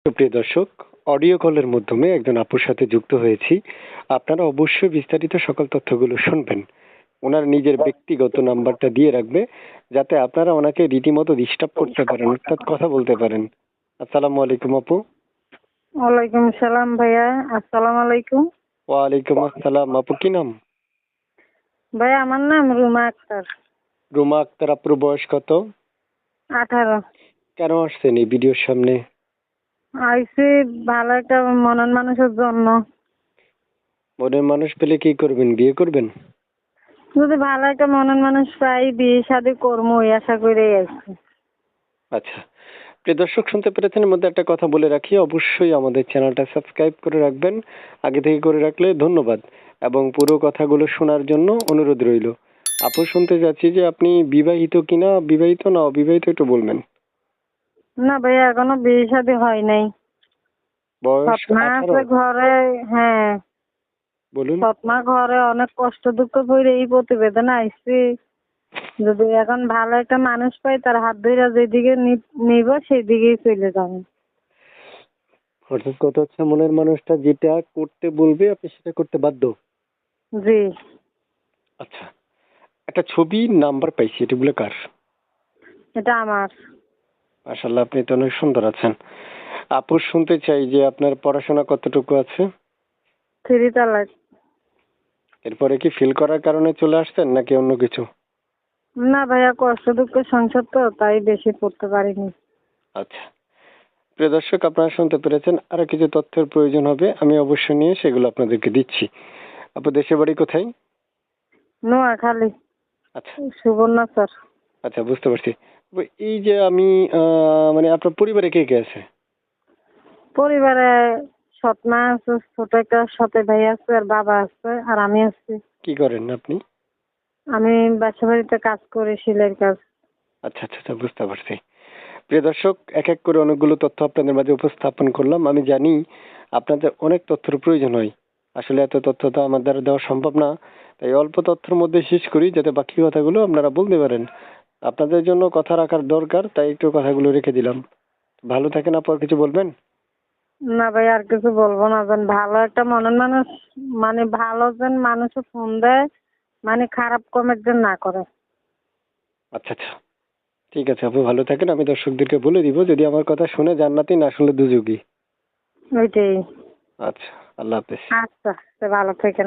সুপ্রিয় দর্শক, অডিও কলের মাধ্যমে একজন আপুর সাথে যুক্ত হয়েছি। আপনারা অবশ্যই বিস্তারিত সকল তথ্যগুলো শুনবেন। ওনার নিজের ব্যক্তিগত নাম্বারটা দিয়ে রাখবে, যাতে আপনারা ওনাকে রীতিমতো ডিস্টার্ব করতে পারেন, অর্থাৎ কথা বলতে পারেন। আসসালামু আলাইকুম আপু। ওয়ালাইকুম সালাম ভাইয়া। আসসালামু আলাইকুম। ওয়ালাইকুম আসসালাম। আপু কি নাম? ভাইয়া আমার নাম রুমা আক্তার। রুমা আক্তার। আপুর বয়স কত? 18। কেন আসছেন এই ভিডিওর সামনে? আইসি ভালো একটা মনের মানুষের জন্য। মনের মানুষ পেলে কি করবেন? বিয়ে করবেন? যদি ভালো একটা মনের মানুষ পাই, বিয়ে শাদী করবো এই আশা করে আইসি। আচ্ছা, প্রিয় দর্শক শুনতে পেরেছেন। এর মধ্যে একটা কথা বলে রাখি, অবশ্যই আমাদের চ্যানেলটা সাবস্ক্রাইব করে রাখবেন। আগে থেকে করে রাখলে ধন্যবাদ, এবং পুরো কথাগুলো শোনার জন্য অনুরোধ রইল। আপু শুনতে যাচ্ছি যে আপনি বিবাহিত কিনা, বিবাহিত না অবিবাহিত, একটু বলবেন। না ভাইয়া, এখনো বিয়ে শাদী হয় নাই। বয়স সৎমা 18? আছে ঘরে। হ্যাঁ, বলুন। সৎমা ঘরে অনেক কষ্ট দুঃখ করে এই প্রতিবেদন আইসি। যদি এখন ভালো একটা মানুষ পাই, তার হাত ধরে যেদিকে নিব সেদিকেই চলে যাবো। অর্থাৎ কথা হচ্ছে, মনের মানুষটা যেটা করতে বলবে আপনি সেটা করতে বাধ্য। জি। আচ্ছা, একটা ছবি নাম্বার পাইছি, এটা বলে কার? এটা আমার। মাশাআল্লাহ, আপনি তো অনেক সুন্দর আছেন। আপু শুনতে চাই যে আপনার পড়াশোনা কতটুকু আছে? 3 তালাক। এরপরে কি ফিল করার কারণে চলে আসছেন নাকি অন্য কিছু? না ভাইয়া, কষ্ট দুঃখ সংসার তো, তাই বেশি পড়তে পারিনি। আচ্ছা, প্রিয় দর্শক আপনারা শুনতে পেরেছেন। আরো কিছু তথ্যের প্রয়োজন হবে, আমি অবশ্যই নিয়ে সেগুলো আপনাদেরকে দিচ্ছি। আপু দেশের বাড়ি কোথায়? নোয়াখালী। আচ্ছা সুবর্ণা স্যার। আচ্ছা, বুঝতে পারছি। আপু, এই যে আমি মানে আপনার পরিবারে কে কে আছে? পরিবারে সৎমা আছে, ছোট একটা সাথে ভাই আছে, আর বাবা আছে, আর আমি আছি। কি করেন আপনি? আমি বাসা বাড়িতে কাজ করি, সেলাইয়ের কাজ। আচ্ছা আচ্ছা আচ্ছা, বুঝতে পারছি। প্রিয় দর্শক, এক এক করে অনেকগুলো তথ্য আপনাদের মাঝে উপস্থাপন করলাম। আমি জানি আপনাদের অনেক তথ্যের প্রয়োজন হয়, আসলে এত তথ্য তো আমার দ্বারা দেওয়া সম্ভব না। তাই অল্প তথ্যের মধ্যে শেষ করি, যাতে বাকি কথাগুলো আপনারা বলতে পারেন। আপনাদের জন্য কথা রাখার দরকার, তাই একটু কথাগুলো রেখে দিলাম। ভালো থাকেন। আপর কিছু বলবেন? না ভাই, আর কিছু বলবো না। যেন ভালো একটা মনের মানুষ, মানে ভালো যেন মানুষে ফোন দেয়, মানে খারাপ কমেন্ট যেন না করে। আচ্ছা আচ্ছা, ঠিক আছে আপু, ভালো থাকেন। আমি দর্শকদেরকে বলে দিব, যদি আমার কথা শুনে জান্নাতি, না শুনলে দুযোগী। ওইটাই। আচ্ছা, আল্লাহ হাফেজ। আচ্ছা, তো ভালো থেকে